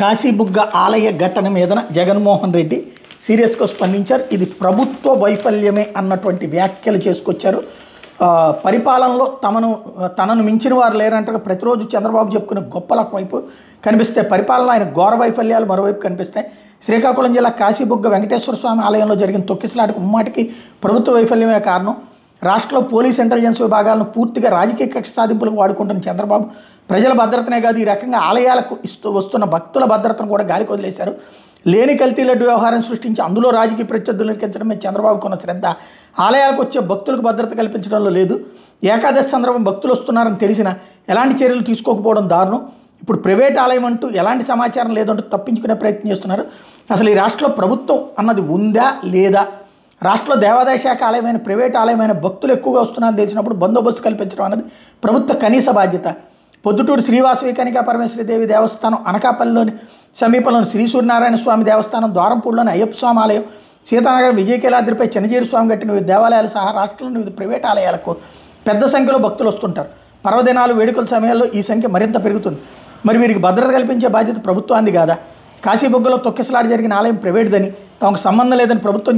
కాశీబుగ్గ ఆలయ ఘటన మీదన జగన్మోహన్ రెడ్డి సీరియస్గా స్పందించారు. ఇది ప్రభుత్వ వైఫల్యమే అన్నటువంటి వ్యాఖ్యలు చేసుకొచ్చారు. పరిపాలనలో తనను మించిన వారు లేరంటగా ప్రతిరోజు చంద్రబాబు చెప్పుకునే గొప్పలకు వైపు కనిపిస్తే పరిపాలన ఆయన ఘోర వైఫల్యాలు మరోవైపు కనిపిస్తాయి. శ్రీకాకుళం జిల్లా కాశీబుగ్గ వెంకటేశ్వర స్వామి ఆలయంలో జరిగిన తొక్కిసలాటకు ముమ్మాటికి ప్రభుత్వ వైఫల్యమే కారణం. రాష్ట్రంలో పోలీస్ ఇంటెలిజెన్స్ విభాగాలను పూర్తిగా రాజకీయ కక్ష సాధింపులకు వాడుకుంటున్న చంద్రబాబు ప్రజల భద్రతనే కాదు, ఈ రకంగా ఆలయాలకు వస్తున్న భక్తుల భద్రతను కూడా గాలికి వదిలేశారు. లేని కల్తీ లడ్డు వ్యవహారం సృష్టించి అందులో రాజకీయ ప్రత్యర్థులను ఎక్కించడమే చంద్రబాబుకు ఉన్న శ్రద్ధ. ఆలయాలకు వచ్చే భక్తులకు భద్రత కల్పించడంలో లేదు. ఏకాదశి సందర్భం భక్తులు వస్తున్నారని తెలిసినా ఎలాంటి చర్యలు తీసుకోకపోవడం దారుణం. ఇప్పుడు ప్రైవేట్ ఆలయం అంటూ ఎలాంటి సమాచారం లేదంటూ తప్పించుకునే ప్రయత్నం చేస్తున్నారు. అసలు ఈ రాష్ట్రంలో ప్రభుత్వం అన్నది ఉందా లేదా? రాష్ట్రంలో దేవాదాయ శాఖ ఆలయమైన ప్రైవేట్ ఆలయమైన భక్తులు ఎక్కువగా వస్తున్నారని తెలిసినప్పుడు బందోబస్తు కల్పించడం అన్నది ప్రభుత్వ కనీస బాధ్యత. పొద్దుటూరు శ్రీవాసవి కనికా పరమేశ్వరీదేవి దేవస్థానం, అనకాపల్లిలోని సమీపంలోని శ్రీ సూర్యనారాయణ స్వామి దేవస్థానం, ద్వారంపూడిలోని అయ్యప్ప స్వామి ఆలయం, సీతానగరం విజయకేలాద్రిపై చిన్నజీరు స్వామి కట్టిన వివిధ దేవాలయాలు సహా రాష్ట్రంలోని వివిధ ప్రైవేట్ ఆలయాలకు పెద్ద సంఖ్యలో భక్తులు వస్తుంటారు. పర్వదినాలు వేడుకల సమయాల్లో ఈ సంఖ్య మరింత పెరుగుతుంది. మరి వీరికి భద్రత కల్పించే బాధ్యత ప్రభుత్వానికి కాదా? కాశీబుగ్గలో తొక్కిసలాట జరిగిన ఆలయం ప్రైవేట్దని, తమకు సంబంధం లేదని ప్రభుత్వం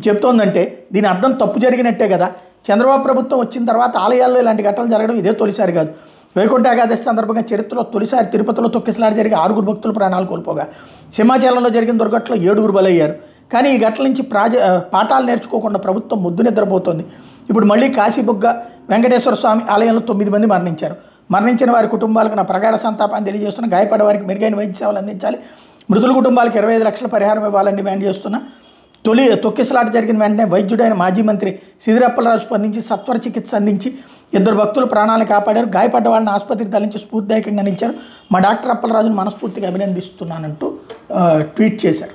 చెప్తోందంటే దీని అర్థం తప్పు జరిగినట్టే కదా. చంద్రబాబు ప్రభుత్వం వచ్చిన తర్వాత ఆలయాల్లో ఇలాంటి ఘటనలు జరగడం ఇదే తొలిసారి కాదు. వైకుంఠ ఏకాదశి సందర్భంగా చరిత్రలో తొలిసారి తిరుపతిలో తొక్కిసలాట జరిగి 6 భక్తులు ప్రాణాలు కోల్పోగా, సింహాచలంలో జరిగిన దుర్ఘటనలో 7 బలయ్యారు. కానీ ఈ ఘటన నుంచి పాఠాలు నేర్చుకోకుండా ప్రభుత్వం ముద్దు నిద్రపోతోంది. ఇప్పుడు మళ్ళీ కాశీబుగ్గ వెంకటేశ్వర స్వామి ఆలయంలో 9 మంది మరణించారు. మరణించిన వారి కుటుంబాలకు నా ప్రగాఢ సంతాపాన్ని తెలియజేస్తున్న, గాయపడే వారికి మెరుగైన వైద్య సేవలు అందించాలి, మృతుల కుటుంబాలకు 25 లక్షల పరిహారం ఇవ్వాలని డిమాండ్ చేస్తున్నా. తొక్కిసలాట జరిగిన వెంటనే వైద్యుడైన మాజీ మంత్రి సిదిరప్పలరాజు స్పందించి సత్వర చికిత్స అందించి 2 భక్తులు ప్రాణాలను కాపాడారు. గాయపడ్డ వాళ్ళని ఆసుపత్రికి తరలించి స్ఫూర్తిదాయకంగా అందించారు. మా డాక్టర్ అప్పలరాజును మనస్ఫూర్తిగా అభినందిస్తున్నానంటూ ట్వీట్ చేశారు.